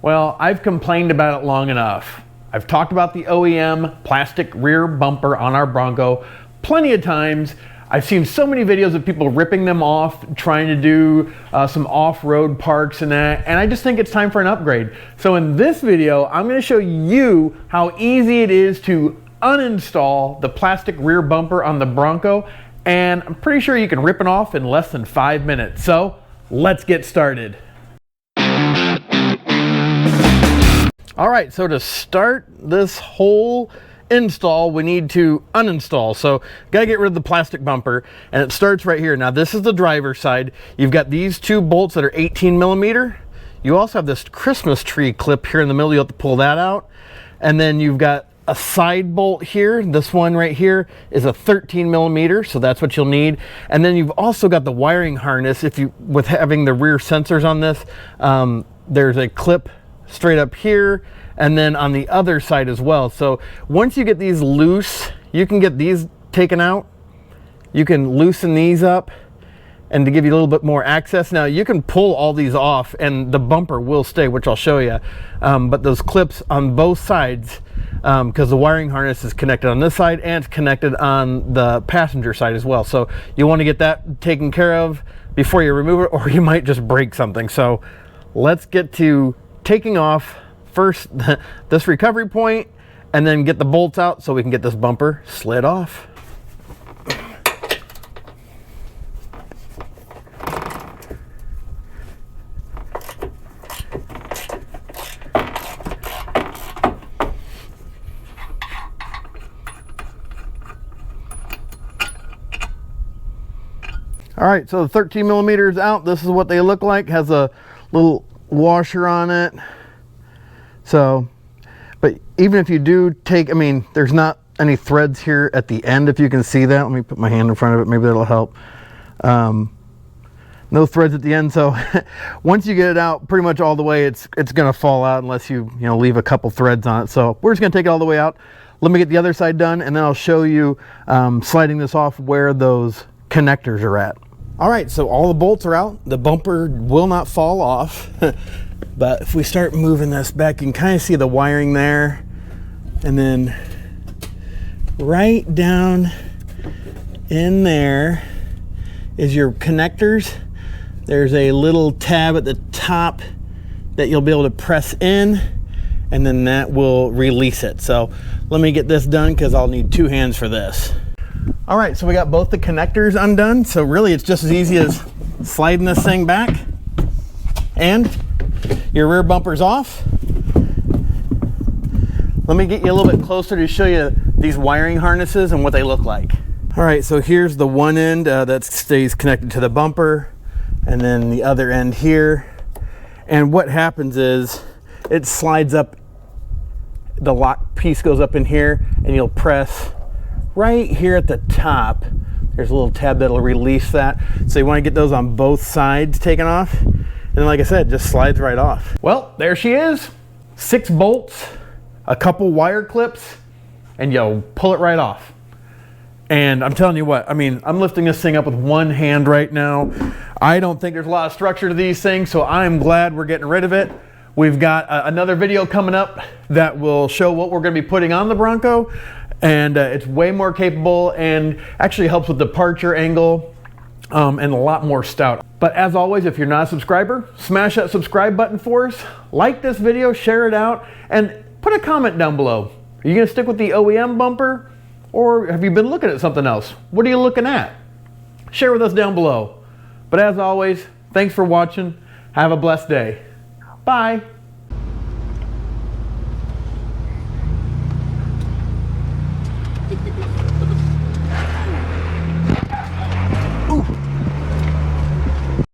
Well, I've complained about it long enough. I've talked about the OEM plastic rear bumper on our Bronco plenty of times. I've seen so many videos of people ripping them off, trying to do some off-road parks and that, and I just think it's time for an upgrade. So in this video, I'm going to show you how easy it is to uninstall the plastic rear bumper on the Bronco, and I'm pretty sure you can rip it off in less than 5 minutes. So let's get started. All right, so to start this whole install, we need to uninstall. So gotta get rid of the plastic bumper, and it starts right here. Now this is the driver's side. You've got these two bolts that are 18 millimeter. You also have this Christmas tree clip here in the middle. You have to pull that out. And then you've got a side bolt here. This one right here is a 13 millimeter, so that's what you'll need. And then you've also got the wiring harness. With having the rear sensors on this, there's a clip straight up here and then on the other side as well. So once you get these loose, you can get these taken out. You can loosen these up and to give you a little bit more access. Now you can pull all these off and the bumper will stay, which I'll show you. But those clips on both sides, because the wiring harness is connected on this side and it's connected on the passenger side as well. So you want to get that taken care of before you remove it, or you might just break something. So let's get to taking off first this recovery point and then get the bolts out so we can get this bumper slid off. All right, so the 13 millimeters out. This is what they look like. Has a little washer on it. So, but even if you do take, I mean, there's not any threads here at the end, if you can see that. Let me put my hand in front of it, maybe that'll help. No threads at the end, so once you get it out pretty much all the way, it's gonna fall out unless you leave a couple threads on it. So we're just gonna take it all the way out. Let me get the other side done, and then I'll show you sliding this off where those connectors are at. All right, so all the bolts are out. The bumper will not fall off. But if we start moving this back, you can kind of see the wiring there. And then right down in there is your connectors. There's a little tab at the top that you'll be able to press in, and then that will release it. So let me get this done because I'll need 2 hands for this. All right, so we got both the connectors undone. So really it's just as easy as sliding this thing back and your rear bumper's off. Let me get you a little bit closer to show you these wiring harnesses and what they look like. All right, so here's the one end that stays connected to the bumper, and then the other end here. And what happens is it slides up, the lock piece goes up in here, and you'll press right here at the top. There's a little tab that'll release that. So you want to get those on both sides taken off. And like I said, just slides right off. Well, there she is. 6 bolts, a couple wire clips, and you'll pull it right off. And I'm telling you what, I mean, I'm lifting this thing up with one hand right now. I don't think there's a lot of structure to these things, so I'm glad we're getting rid of it. We've got another video coming up that will show what we're going to be putting on the Bronco. And it's way more capable and actually helps with departure angle and a lot more stout. But as always, if you're not a subscriber, smash that subscribe button for us, like this video, share it out, and put a comment down below. Are you gonna stick with the OEM bumper, or have you been looking at something else? What are you looking at? Share with us down below. But as always, thanks for watching. Have a blessed day. Bye.